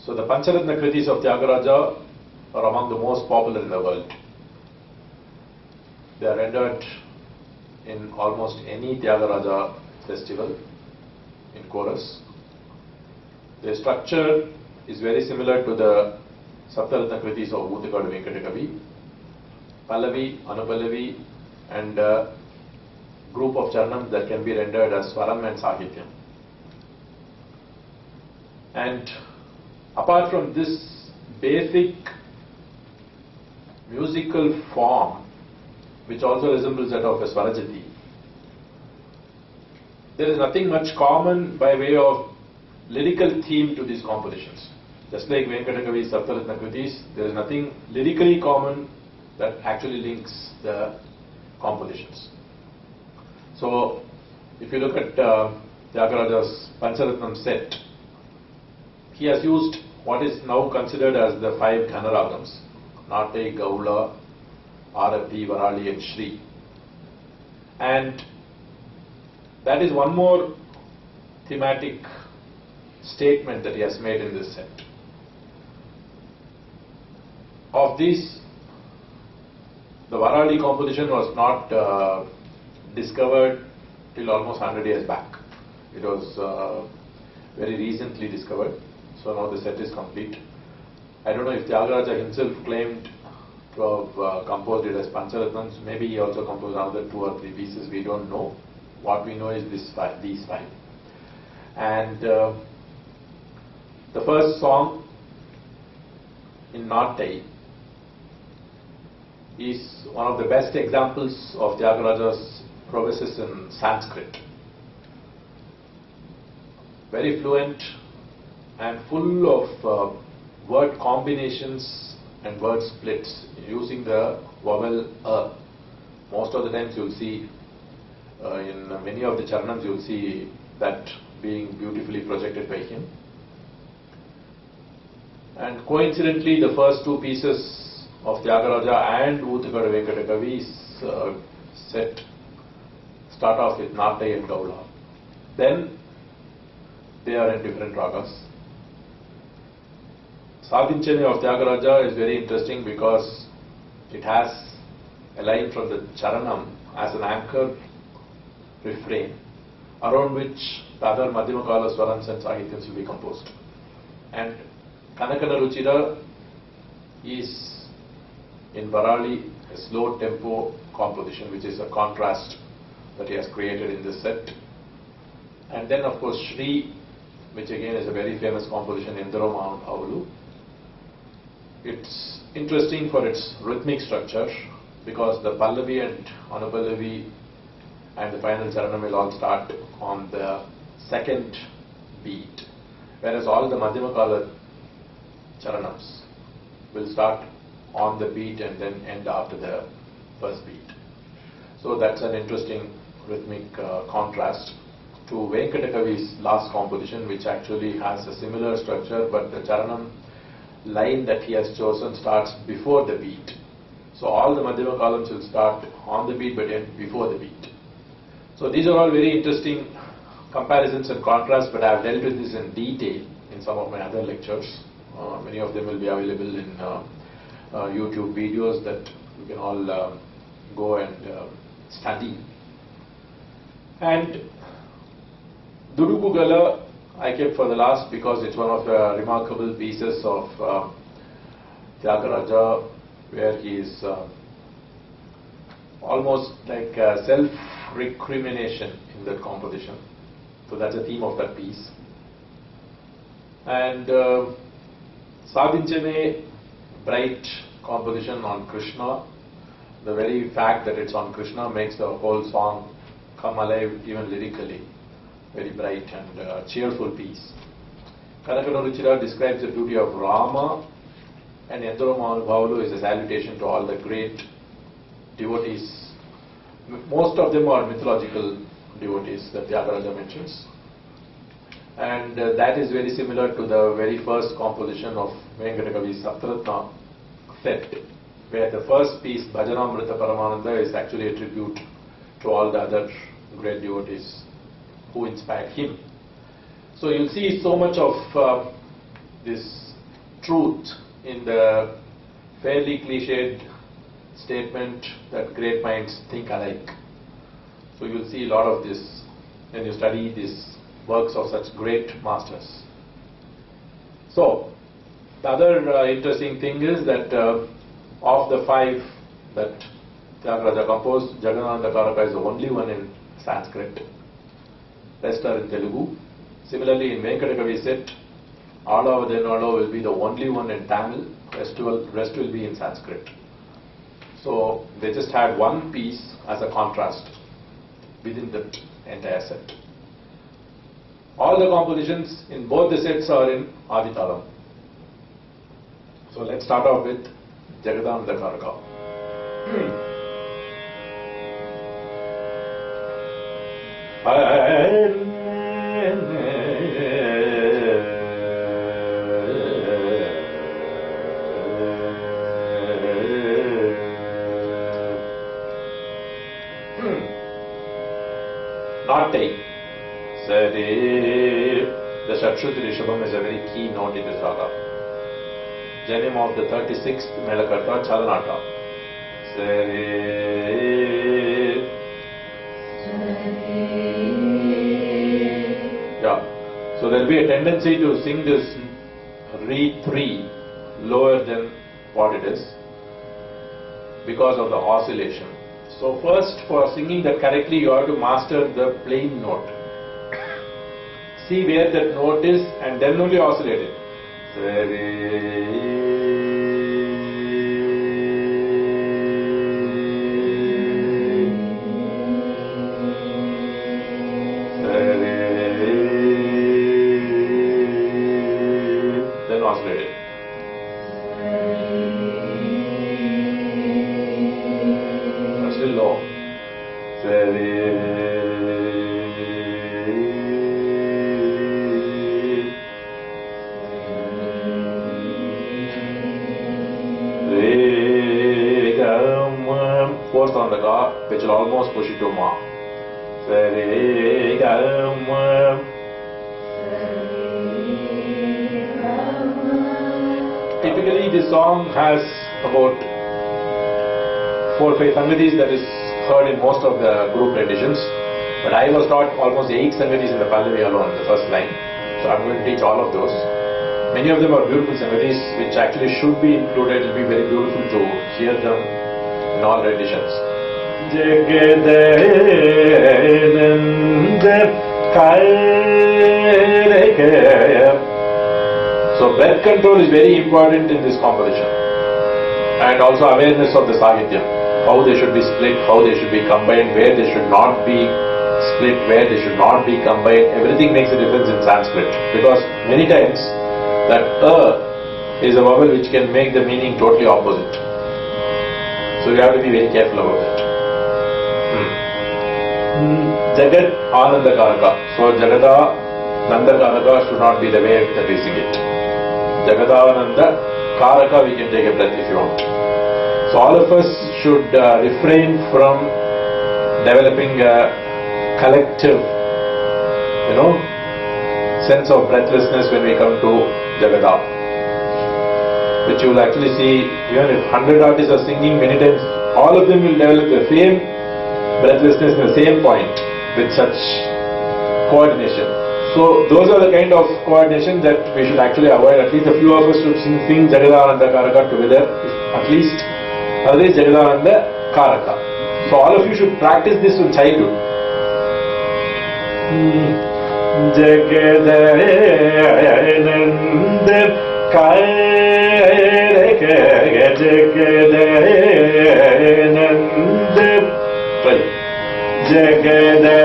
So the Pancharatnam Kritis of Tyagaraja are among the most popular in the world. They are rendered in almost any Tyagaraja festival in chorus. The structure is very similar to the Saptaratna Kritis of Oothakadu Venkatakavi. Pallavi, Anupallavi and a group of charanams that can be rendered as Swaram and Sahityam. And apart from this basic musical form, which also resembles that of a Swarajati, there is nothing much common by way of lyrical theme to these compositions. Just like Venkatakavi's Saptaratna Kritis, there is nothing lyrically common that actually links the compositions. So, if you look at Tyagaraja's Pancharatnam set, he has used what is now considered as the 5 Ghanaragams: Nate, Gaula, Arati, Varali and Shri. And that is one more thematic statement that he has made in this set. Of these, the Varali composition was not discovered till almost 100 years back. It was very recently discovered. So now the set is complete. I don't know if Tyagaraja himself claimed to have composed it as Pancharatnams. Maybe he also composed another 2 or 3 pieces. We don't know. What we know is these 5. And the first song in Nate is one of the best examples of Tyagaraja's prowesses in Sanskrit. Very fluent and full of word combinations and word splits using the vowel a. Most of the times you will see in many of the charanams you will see that being beautifully projected by him. And coincidentally, the first 2 pieces of Tyagaraja and Oothakadu Venkatakavi's set start off with Nate and Gaula. Then they are in different ragas. Sadhinchane of Tyagaraja is very interesting because it has a line from the charanam as an anchor refrain around which the other Madhyamakala Swarams and Sahityams will be composed. And Kanakana Ruchira is in Varali a slow tempo composition, which is a contrast that he has created in this set. And then of course Shri, which again is a very famous composition, Endaro Mahavulu. It's interesting for its rhythmic structure because the Pallavi and Anupallavi and the final charanam will all start on the second beat, whereas all the Madhyamakala charanams will start on the beat and then end after the first beat. So that's an interesting rhythmic contrast to Venkatakavi's last composition, which actually has a similar structure, but the charanam line that he has chosen starts before the beat. So all the Madhyamakalas will start on the beat but end before the beat. So these are all very interesting comparisons and contrasts, but I have dealt with this in detail in some of my other lectures. Many of them will be available in YouTube videos that you can all go and study. And Dudukugala I kept for the last because it's one of the remarkable pieces of Tyagaraja, where he is almost like self-recrimination in that composition. So that's the theme of that piece. And Sadhinchane, bright composition on Krishna. The very fact that it's on Krishna makes the whole song come alive even lyrically. Very bright and cheerful piece. Kanakana Ruchira describes the beauty of Rama, and Endaro Mahavulu is a salutation to all the great devotees. Most of them are mythological devotees that Tyagaraja mentions. And that is very similar to the very first composition of Venkatakavi's Saptaratna set, where the first piece, Bhajanamrita Paramananda, is actually a tribute to all the other great devotees who inspired him. So you'll see so much of this truth in the fairly cliched statement that great minds think alike. So you will see a lot of this when you study these works of such great masters. So the other interesting thing is that of the 5 that Tyagaraja composed, Jagadananda Karaka is the only one in Sanskrit. Rest are in Telugu. Similarly, in Venkatakavi set, Ala Vadenala will be the only one in Tamil, rest will be in Sanskrit. So they just had one piece as a contrast within that entire set. All the compositions in both the sets are in Aditalam. So let's start off with Jagadananda Karaka. Not take. The Shakshruti Rishabham is a very key note in this raga. Janim of the 36th Melakarta Chalanata. Yeah. So there will be a tendency to sing this Re3 lower than what it is because of the oscillation. So first, for singing that correctly, you have to master the plain note. See where that note is and then only oscillate it. Then oscillate it. That's still low. Fourth on the ga, which will almost push it to ma. Typically, this song has about 4 or 5 sangatis that is heard in most of the group renditions. But I was taught almost 8 sangatis in the Pallavi alone, the first line. So I'm going to teach all of those. Many of them are beautiful sangatis which actually should be included. It will be very beautiful to hear them in all renditions. So breath control is very important in this composition, and also awareness of the Sahityam, how they should be split, how they should be combined, where they should not be split, where they should not be combined. Everything makes a difference in Sanskrit, because many times that is a vowel which can make the meaning totally opposite. So you have to be very careful about that. Jagat Ananda Karaka. So Jagada Nanda Karaka should not be the way that we sing it. Jagadananda Karaka, we can take a breath if you want. So all of us should refrain from developing a collective, sense of breathlessness when we come to Jagada, which you will actually see. Even if 100 artists are singing, many times all of them will develop the same breathlessness in the same point with such coordination. So those are the kind of coordination that we should actually avoid. At least a few of us should sing Jagadananda Karaka together, at least. Otherwise Jagadananda Karaka. So all of you should practice this from childhood. Jagadananda Karaka, Jagadananda, right. Jagadananda